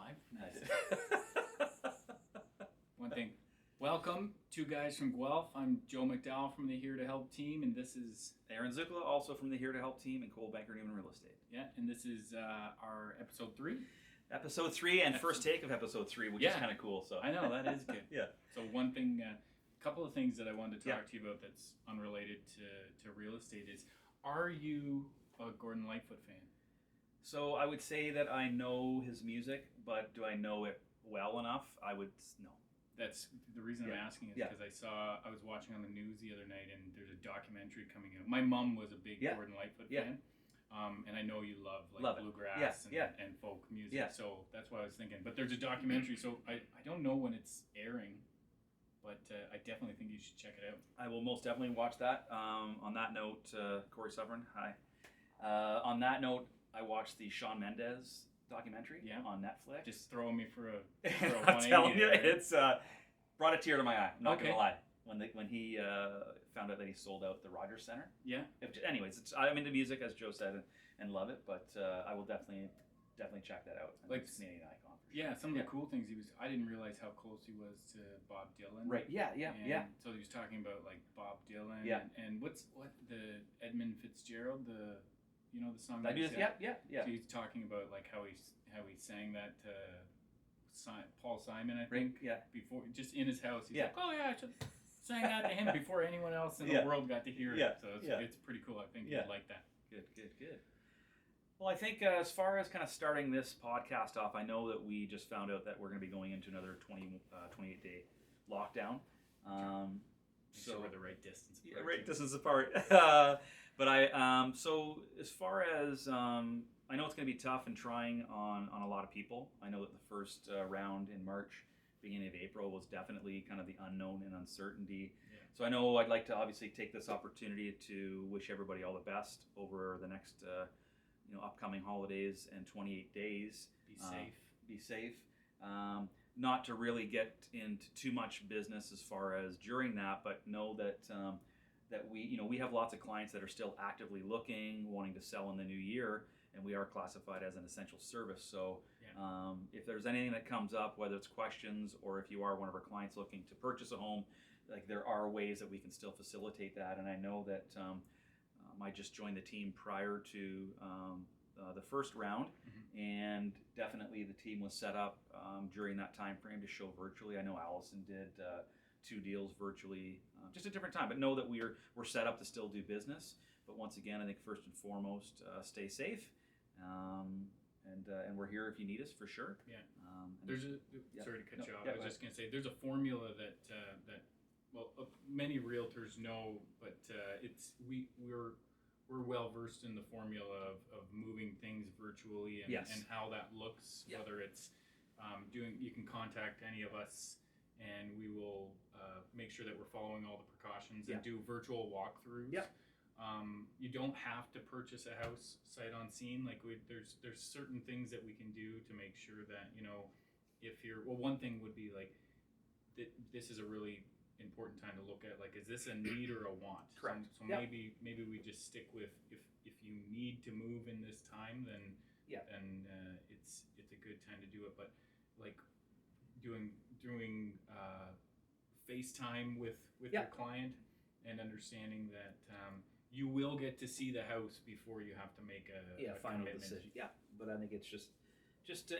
live? Nice. One thing. Welcome, two guys from Guelph. I'm Joe MacDowell from the Here to Help team, and this is Aaron Zukla, also from the Here to Help team in Cole Banker Newman Real Estate. yeah, and this is our episode 3. Episode 3 and first take of episode 3, which is kind of cool. So I know that is good. Yeah. So one thing, a couple of things that I wanted to talk to you about that's unrelated to real estate is: are you a Gordon Lightfoot fan? So I would say that I know his music, but do I know it well enough? I would no. That's the reason I'm asking is because I was watching on the news the other night, and there's a documentary coming out. My mom was a big Gordon Lightfoot fan, and I know you love bluegrass and folk music, so that's what I was thinking. But there's a documentary, so I don't know when it's airing, but I definitely think you should check it out. I will most definitely watch that. On that note, Corey Sovereign, hi. On that note, I watched the Shawn Mendes documentary on Netflix. Just throwing me for a I'm telling you, it's brought a tear to my eye. I'm not gonna lie. When he found out that he sold out the Rogers Center. Yeah. Anyways, I'm into music, as Joe said, and love it. But I will definitely check that out. Like it's a Canadian icon. Yeah, some of the cool things I didn't realize how close he was to Bob Dylan. Right. Yeah. So he was talking about like Bob Dylan. Yeah. And what the Edmund Fitzgerald, the song. I do this. Yeah. So he's talking about like how he sang that to Paul Simon, I think. Yeah. Before, just in his house, he's like, oh yeah, I should sang that to him before anyone else in the world got to hear it. So it's pretty cool. I think you'd like that. Good. Well, I think as far as kind of starting this podcast off, I know that we just found out that we're going to be going into another 28-day lockdown. So we're the right distance apart. Right distance apart. But so as far as, I know it's going to be tough and trying on a lot of people. I know that the first round in March, beginning of April, was definitely kind of the unknown and uncertainty. Yeah. So I know I'd like to obviously take this opportunity to wish everybody all the best over the next upcoming holidays and 28 days. Be safe. Not to really get into too much business as far as during that, but know that that we have lots of clients that are still actively looking, wanting to sell in the new year, and we are classified as an essential service. So if there's anything that comes up, whether it's questions or if you are one of our clients looking to purchase a home, like there are ways that we can still facilitate that. And I know that I just joined the team prior to the first round, and definitely the team was set up during that time frame to show virtually. I know Allison did 2 deals virtually, just a different time, but know that we're set up to still do business. But once again, I think first and foremost, stay safe, and we're here if you need us for sure. Yeah. There's sorry to cut you off. I was just going to say there's a formula that many realtors know, but we're well versed in the formula of moving things virtually and how that looks. Whether it's you can contact any of us, and we will make sure that we're following all the precautions and do virtual walkthroughs. Yeah. You don't have to purchase a house sight unseen. Like there's certain things that we can do to make sure that if you're one thing would be like this is a really important time to look at, like, is this a need or a want? Correct. So maybe we just stick with if you need to move in this time, then it's a good time to do it. But like doing FaceTime with your client and understanding that you will get to see the house before you have to make a final commitment. decision. Yeah, but I think it's just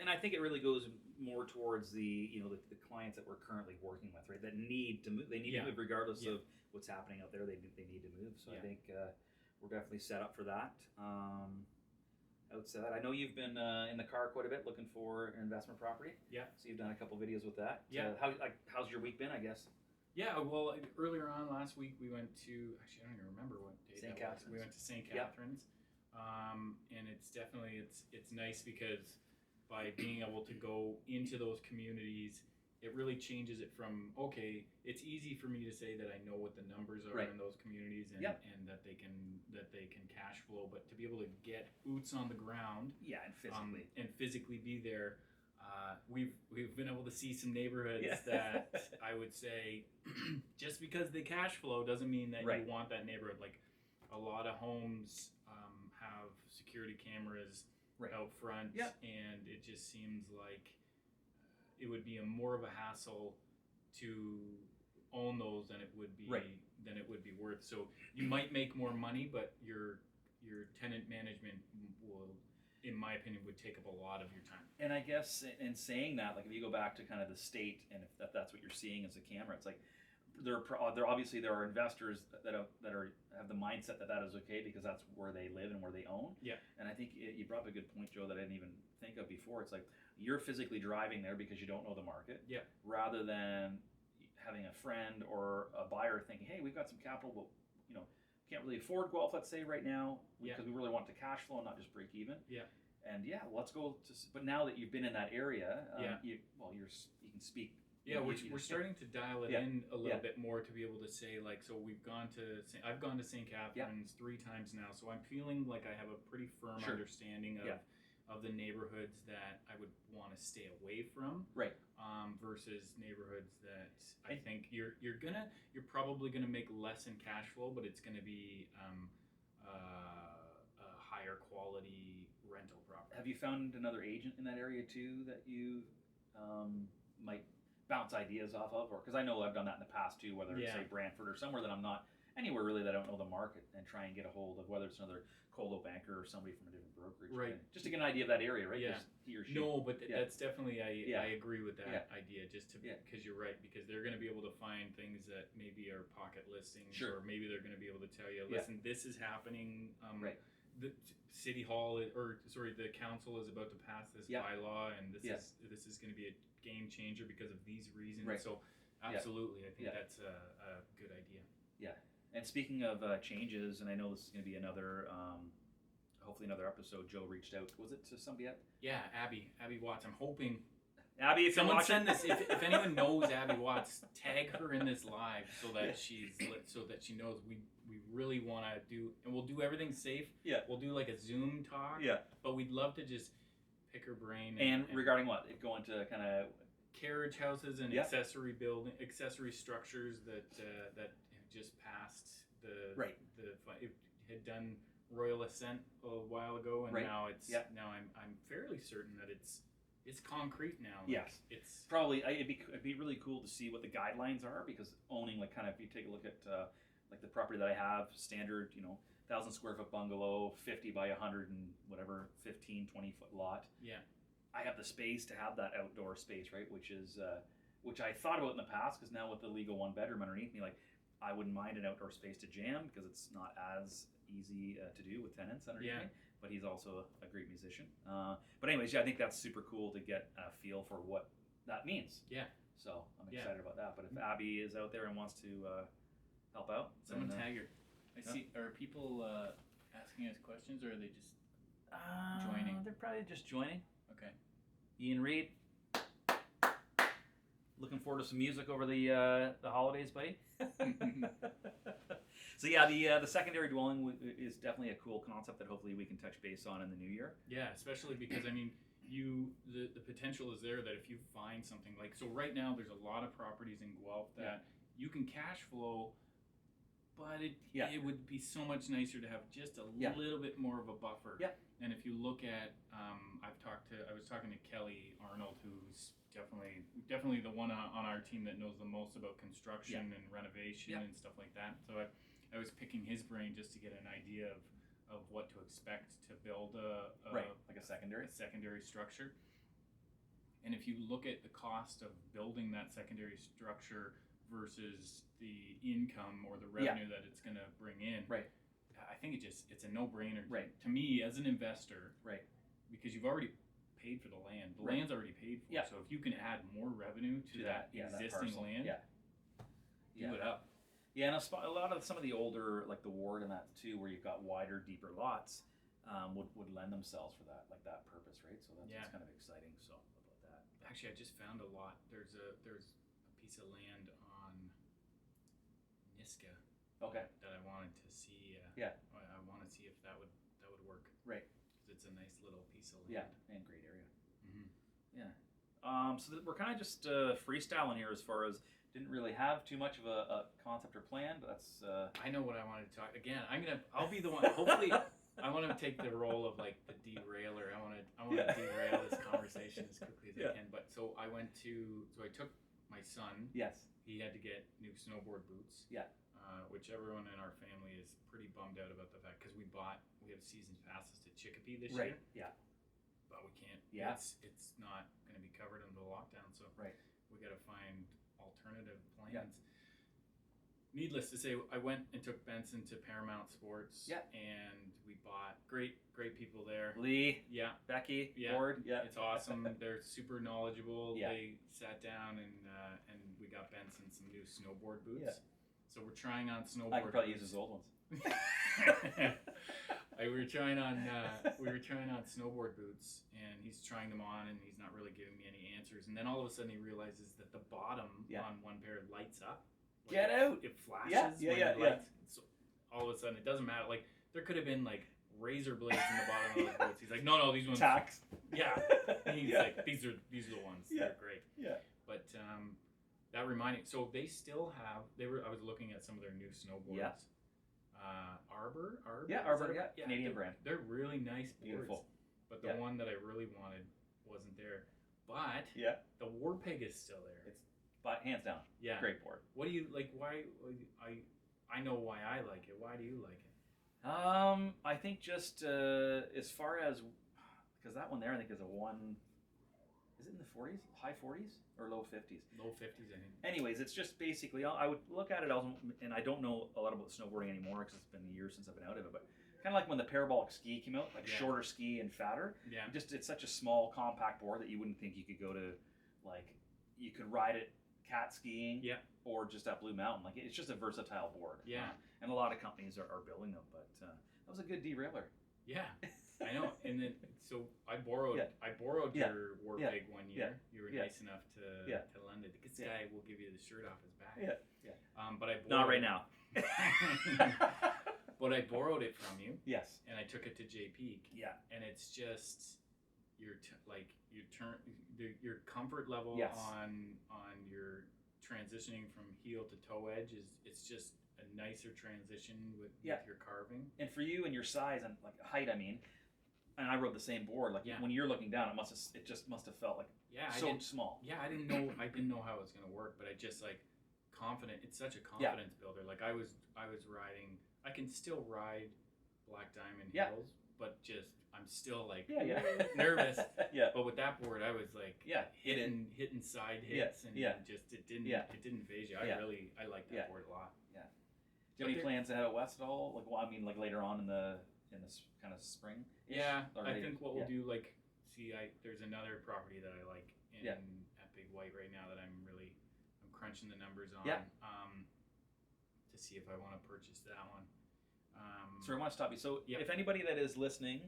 and I think it really goes more towards the the clients that we're currently working with, right? That need to move. They need to move regardless of what's happening out there. They need to move. So I think we're definitely set up for that. Outside, I know you've been in the car quite a bit looking for an investment property. Yeah. So you've done a couple videos with that. Yeah. How's your week been, I guess? Yeah, well, earlier on last week we went to, actually I don't even remember what day St. that was. We went to St. Catharines, and it's definitely, it's nice because by being able to go into those communities, it really changes it from, okay, it's easy for me to say that I know what the numbers are in those communities and that they can cash flow, but to be able to get boots on the ground, and physically be there. We've been able to see some neighborhoods that I would say just because they cash flow doesn't mean that you want that neighborhood. Like a lot of homes have security cameras out front, and it just seems like it would be a more of a hassle to own those than it would be worth. So you might make more money, but your tenant management will, in my opinion, would take up a lot of your time. And I guess in saying that, like if you go back to kind of the state, and if that's what you're seeing as a camera, it's like there obviously there are investors that have the mindset that is okay because that's where they live and where they own. Yeah. And I think you brought up a good point, Joe, that I didn't even think of before. It's like you're physically driving there because you don't know the market. Yeah. Rather than having a friend or a buyer thinking, hey, we've got some capital, but can't really afford Guelph, let's say right now, because we really want to cash flow and not just break even. Yeah. And let's go to. But now that you've been in that area, you can speak. Yeah, we're starting to dial it in a little bit more to be able to say, like, so I've gone to St. Catharines 3 times now, so I'm feeling like I have a pretty firm understanding of the neighborhoods that I would want to stay away from, right? Versus neighborhoods that I think you're probably gonna make less in cash flow, but it's gonna be a higher quality rental property. Have you found another agent in that area too that you might bounce ideas off of, or because I know I've done that in the past too, whether it's say Brantford or somewhere that I'm not anywhere really that I don't know the market, and try and get a hold of whether it's another colo banker or somebody from a different brokerage, right? Just to get an idea of that area, right? Yeah. He or she. No, but that's definitely I agree with that idea. Just to because you're right, because they're going to be able to find things that maybe are pocket listings, or maybe they're going to be able to tell you, listen, this is happening. The city hall the council is about to pass this bylaw, and this is going to be a game changer because of these reasons. Right. So absolutely, I think that's a good idea. Yeah. And speaking of changes, and I know this is going to be another, hopefully another episode. Joe reached out. Was it to somebody yet? Yeah, Abby Watts. I'm hoping. Abby, if someone send this, if anyone knows Abby Watts, tag her in this live so that she knows we really want to do, and we'll do everything safe. Yeah. We'll do like a Zoom talk. Yeah. But we'd love to just pick her brain. And regarding what? Going to kind of carriage houses and accessory structures that have just passed it had done Royal Ascent a while ago, and now I'm fairly certain that it's concrete now. Yes, it's probably it'd be really cool to see what the guidelines are, because owning, like, kind of, if you take a look at like the property that I have, standard 1,000 square foot bungalow, 50 by 100 and whatever 15, 20 foot lot. Yeah, I have the space to have that outdoor space, right? Which I thought about in the past, because now with the legal 1 bedroom underneath me, like, I wouldn't mind an outdoor space to jam, because it's not as easy to do with tenants underneath me. But he's also a great musician. But anyways, I think that's super cool to get a feel for what that means. Yeah. So I'm excited about that. But if Abby is out there and wants to help out, someone tag her. I see. Are people asking us questions, or are they just joining? They're probably just joining. Okay. Ian Reed. Looking forward to some music over the holidays, buddy. So the secondary dwelling is definitely a cool concept that hopefully we can touch base on in the new year. Yeah, especially because the potential is there that if you find something like, so right now there's a lot of properties in Guelph that you can cash flow, but it would be so much nicer to have just a little bit more of a buffer. Yeah. And if you look at, I was talking to Kelly Arnold, who's definitely the one on our team that knows the most about construction and renovation and stuff like that. So I was picking his brain just to get an idea of what to expect to build like a secondary structure. And if you look at the cost of building that secondary structure versus the income or the revenue that it's going to bring in, I think it's a no-brainer to me as an investor, because you've already paid for the land. The land's already paid for. So if you can add more revenue to that existing land, do it up. Yeah, and a lot of some of the older, like the ward and that too, where you've got wider, deeper lots, would lend themselves for that, like that purpose, right? So that's kind of exciting. So about that. Actually, I just found a lot. There's a piece of land on Niska. Okay. That I wanted to see. I want to see if that would work. Right. Because it's a nice little piece of land. Yeah, and great area. Mm-hmm. Yeah. So we're kind of just freestyling here as far as. Didn't really have too much of a concept or plan, but that's. I know what I wanted to talk. Again, I'll be the one. Hopefully, I want to take the role of like the derailer. I want to derail this conversation as quickly as I can. But so I took my son. Yes. He had to get new snowboard boots. Yeah. Which everyone in our family is pretty bummed out about the fact because we have season passes to Chicopee this year. Yeah. But we can't. Yeah. It's not going to be covered under the lockdown, so we got to find alternative plans. Yeah. Needless to say, I went and took Benson to Paramount Sports. Yeah. And we bought great people there. Lee. Yeah. Becky. Yeah. Ward. Yeah. It's awesome. They're super knowledgeable. Yeah. They sat down and we got Benson some new snowboard boots. Yeah. So we're trying on snowboard. I could probably boots. use his old ones. We were trying on snowboard boots, and he's trying them on, and he's not really giving me any answers. And then all of a sudden, he realizes that the bottom on one pair lights up. Like Get out! It flashes. Yeah. So all of a sudden, it doesn't matter. Like there could have been like razor blades in the bottom of those boots. He's like, no, these ones. Tacks. Yeah. And he's like, these are the ones. Yeah. They're great. Yeah. But that reminded. So they still have. I was looking at some of their new snowboards. Yeah. Arbor. Yeah, Arbor. Yeah. Canadian brand. They're really nice boards. Beautiful. But the one that I really wanted wasn't there. But the War Pig is still there. It's hands down. Yeah. Great board. What do you like? Why? I know why I like it. Why do you like it? I think just as far as because that one there I think is a one. Is it in the 40s, high 40s, or low 50s? Low 50s, I think. Anyways, it's just basically I would look at it, and I don't know a lot about snowboarding anymore because it's been years since I've been out of it. But kind of like when the parabolic ski came out, like shorter ski and fatter. Yeah. It's such a small, compact board that you wouldn't think you could go to, like, you could ride it cat skiing. Yeah. Or just at Blue Mountain. Like it's just a versatile board. Yeah. And a lot of companies are building them, but that was a good derailer. Yeah. I know, and then so I borrowed your War Pig one year. You were nice enough to lend it. This guy will give you the shirt off his back. Yeah. But I borrowed not right now. But I borrowed it from you. Yes. And I took it to J Peak. Yeah. And it's just your comfort level on your transitioning from heel to toe edge it's just a nicer transition with your carving. And for you and your size and like height, I mean. And I rode the same board. Like when you're looking down, it just must have felt like small. Yeah, I didn't know how it was gonna work, but I just like confident. It's such a confidence builder. Like I was riding. I can still ride Black Diamond hills, but I'm still like nervous. But with that board, I was like hitting side hits and it didn't phase you. I like that board a lot. Yeah. Do you have any plans to head out west at all? Like like later on in the kind of spring. Yeah, I think what we'll do, there's another property that I like at Big White right now that I'm crunching the numbers on to see if I want to purchase that one. So I want to stop you. So if anybody that is listening,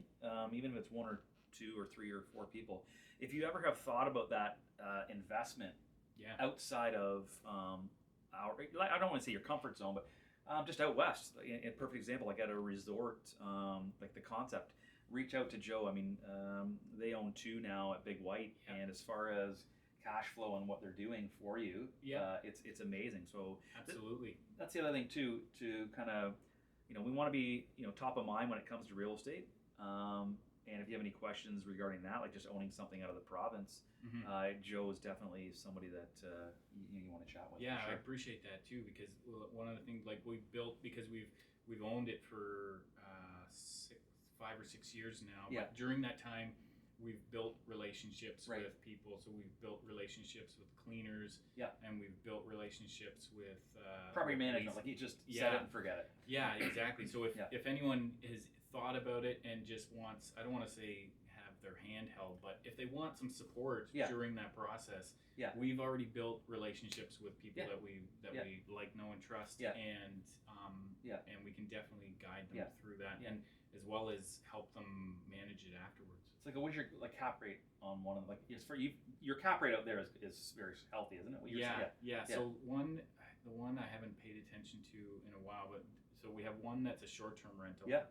even if it's one or two or three or four people, if you ever have thought about that investment outside of I don't want to say your comfort zone, but just out west, a perfect example, like at a resort, like the concept, reach out to Joe. I mean, they own 2 now at Big White, and as far as cash flow and what they're doing for you, it's amazing. So absolutely, that's the other thing too, to kind of, we want to be, top of mind when it comes to real estate. And if you have any questions regarding that, like just owning something out of the province, Joe is definitely somebody that you want to chat with. Yeah, sure. I appreciate that too, because one of the things we've built, because we've owned it for 5 or 6 years now. Yeah. But during that time, we've built relationships with people. So we've built relationships with cleaners. Yeah. And we've built relationships with property management. Like you just set it and forget it. Yeah, exactly. So if anyone has thought about it and just wants, I don't want to say have their hand held, but if they want some support during that process, we've already built relationships with people that we like, know, and trust, and we can definitely guide them through that, and as well as help them manage it afterwards. It's like, what's your cap rate on one of for you? Your cap rate out there is very healthy, isn't it? So the one I haven't paid attention to in a while, but so we have one that's a short-term rental. Yeah.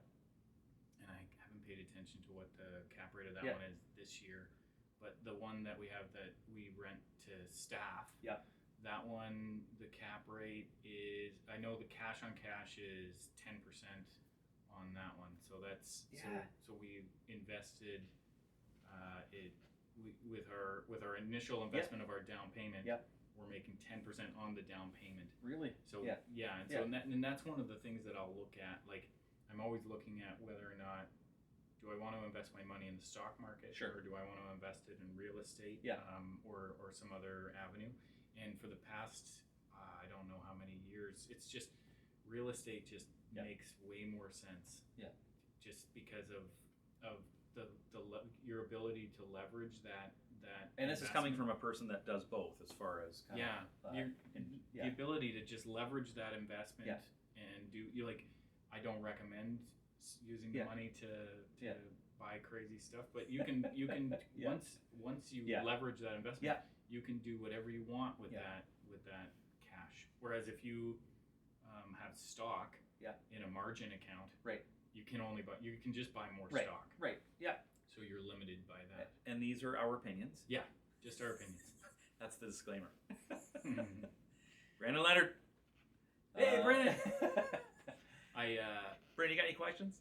And I haven't paid attention to what the cap rate of that one is this year. But the one that we have that we rent to staff, that one, the cap rate is, I know the cash on cash is 10% on that one. So that's, so we invested it with our initial investment of our down payment, Yeah. we're making 10% on the down payment. Really? So Yeah. and so and that's one of the things that I'll look at. Like I'm always looking at whether or not do I want to invest my money in the stock market, Sure. or do I want to invest it in real estate, Yeah. or some other avenue. And for the past I don't know how many years, it's just real estate just Yeah. makes way more sense. Yeah. Just because of your ability to leverage that. And this is coming from a person that does both, as far as kind of, the ability to just leverage that investment Yeah. and like I don't recommend using the Yeah. money to Yeah. buy crazy stuff, but you can Yeah. once you Yeah. leverage that investment, Yeah. you can do whatever you want with Yeah. that cash. Whereas if you have stock Yeah. in a margin account, Right. you can just buy more Right. stock. Right. Yeah. So you're limited by that. And these are our opinions. Yeah, just our opinions. That's the disclaimer. Brandon Leonard. Hey, Brandon. Brandon, you got any questions?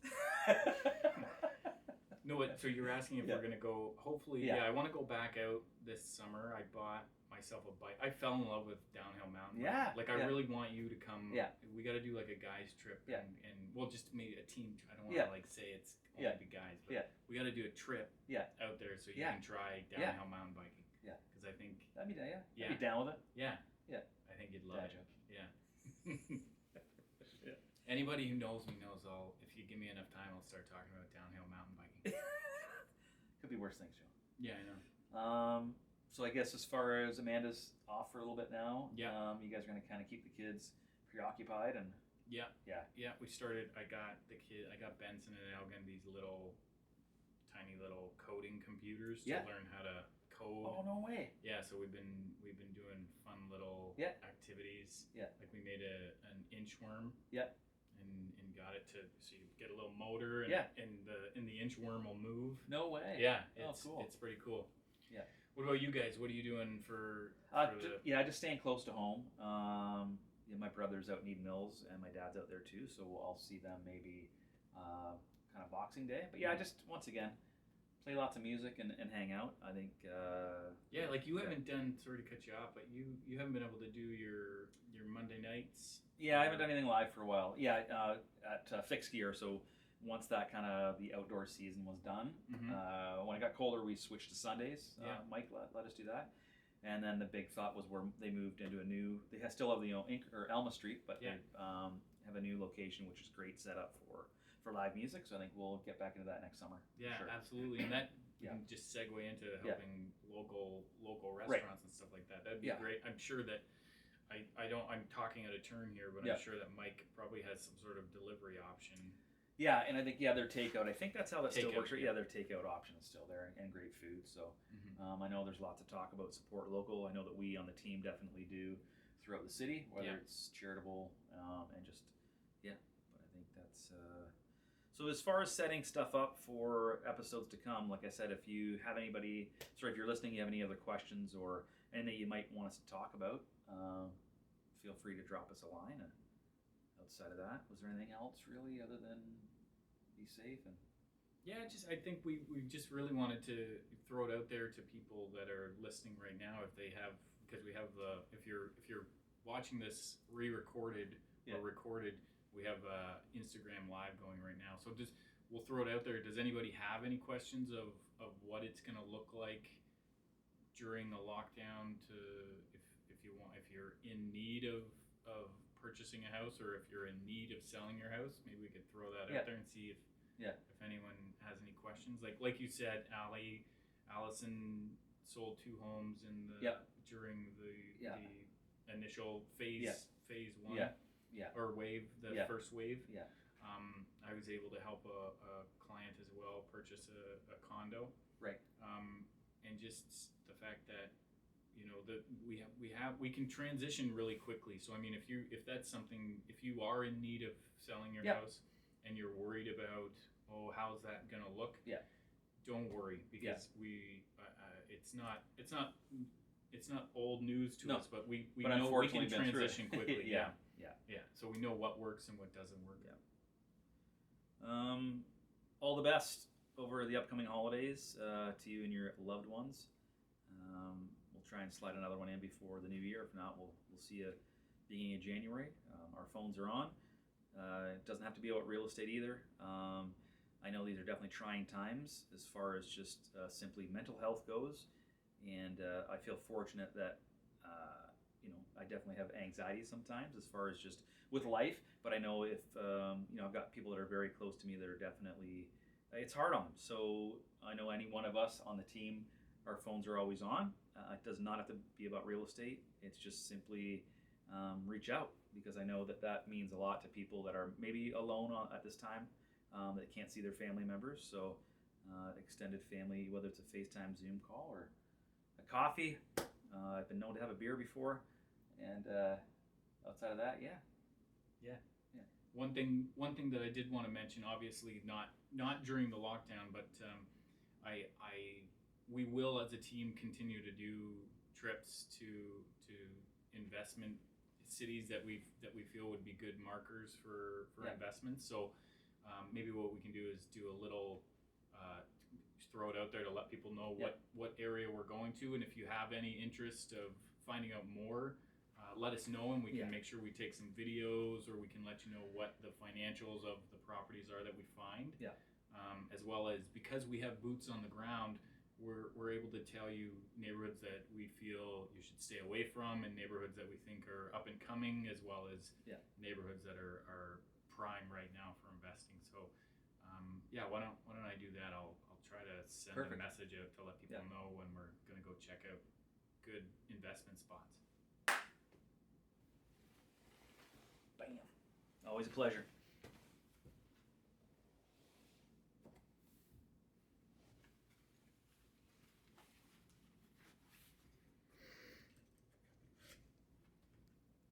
No, so you're asking if Yeah. we're gonna go. Hopefully, Yeah. I want to go back out this summer. I bought myself a bike. I fell in love with downhill mountain biking. Yeah, Like I yeah. really want you to come. Yeah. We got to do like a guys trip. Yeah. And well, just maybe a team. I don't want Yeah. to like say it's only Yeah. the guys, but Yeah. we got to do a trip. Yeah. Out there so you Yeah. can try Yeah. downhill mountain biking. Yeah. Because I think. I'd be down. Yeah. Yeah. I'd be down with it. Yeah. Yeah. I think you'd love Dad it. joke. Yeah. Anybody who knows me knows if you give me enough time, I'll start talking about downhill mountain biking. Could be worse things, Joe. Yeah, I know. So I guess as far as Amanda's off for a little bit now, Yeah. you guys are going to kind of keep the kids preoccupied and Yeah. Yeah. Yeah, we started. I got Benson and Elgin these tiny little coding computers to Yeah. learn how to code. oh no way. Yeah, so we've been doing fun little Yeah. activities. Yeah. Like we made an inchworm. Yeah. And got it so you get a little motor and Yeah. and the inchworm will move. No way. Yeah, Oh, it's cool. It's pretty cool. Yeah. What about you guys? What are you doing for Just staying close to home. My brother's out in Eden Mills and my dad's out there too, so I'll see them maybe kind of Boxing Day. But yeah, just once again play lots of music and hang out. I think. Yeah, like you haven't done. Sorry to cut you off, but you haven't been able to do your Monday nights. Yeah, I haven't done anything live for a while. Yeah, at Fixed Gear. So once that kind of the outdoor season was done, Mhm. when it got colder, we switched to Sundays. Yeah. Mike let us do that. And then the big thought was where they moved into a new. They still have Elma Street, but Yeah. they have a new location, which is great setup for live music. So I think we'll get back into that next summer. for Yeah, sure. absolutely, and that you Yeah. can just segue into Yeah. helping local restaurants and stuff like that. That'd be Yeah. great. I'm sure that I'm talking out of turn here, but Yeah. I'm sure that Mike probably has some sort of delivery option. Yeah, and I think their takeout. I think that's how that still Takeout, works. Right? yeah. Yeah, their takeout option is still there and great food. So I know there's lots of talk about support local. I know that we on the team definitely do throughout the city, whether Yeah. it's charitable and just But I think that's. So as far as setting stuff up for episodes to come, like I said, if you have anybody, if you're listening, you have any other questions or anything you might want us to talk about, feel free to drop us a line. Outside of that, was there anything else really other than be safe and? Yeah, I think we just really wanted to throw it out there to people that are listening right now, if they have, because we have if you're watching this re-recorded Yeah. or recorded, we have Instagram Live going right now. So we'll throw it out there. Does anybody have any questions of what it's going to look like during the lockdown? If you're in need of purchasing a house, or if you're in need of selling your house, maybe we could throw that Yeah. out there and see if Yeah. anyone has any questions. Like you said, Allison sold 2 homes during Yeah. the initial phase Yeah. phase 1 Yeah. or wave, the Yeah. first wave. Yeah. I was able to help a client as well purchase a condo. Right. And just the fact that that we can transition really quickly. So I mean, if that's something, if you are in need of selling your Yeah. house and you're worried about, how's that gonna look? Yeah. Don't worry, because it's not old news to No. us, but we But know we unfortunately can been through it. transition quickly. Yeah. Yeah. So we know what works and what doesn't work. Yeah. All the best over the upcoming holidays to you and your loved ones. We'll try and slide another one in before the new year. If not, we'll see you beginning of January. Our phones are on. It doesn't have to be about real estate either. I know these are definitely trying times as far as just simply mental health goes, and I feel fortunate that I definitely have anxiety sometimes as far as just with life. But I know if I've got people that are very close to me that are definitely it's hard on them. So I know any one of us on the team, our phones are always on. It does not have to be about real estate. It's just simply reach out, because I know that means a lot to people that are maybe alone at this time, that can't see their family members. So extended family, whether it's a FaceTime, Zoom call, or a coffee. I've been known to have a beer before, and outside of that, yeah. One thing that I did want to mention, obviously not during the lockdown, but we will as a team continue to do trips to investment cities that we feel would be good markers for investments. So maybe what we can do is do a little just throw it out there to let people know what area we're going to, and if you have any interest of finding out more, let us know, and we can make sure we take some videos, or we can let you know what the financials of the properties are that we find. As well as, because we have boots on the ground, we're able to tell you neighborhoods that we feel you should stay away from, and neighborhoods that we think are up and coming, as well as neighborhoods that are prime right now for investing. So why don't I do that? I'll try to send a message out to let people know when we're going to go check out good investment spots. Bam. Always a pleasure.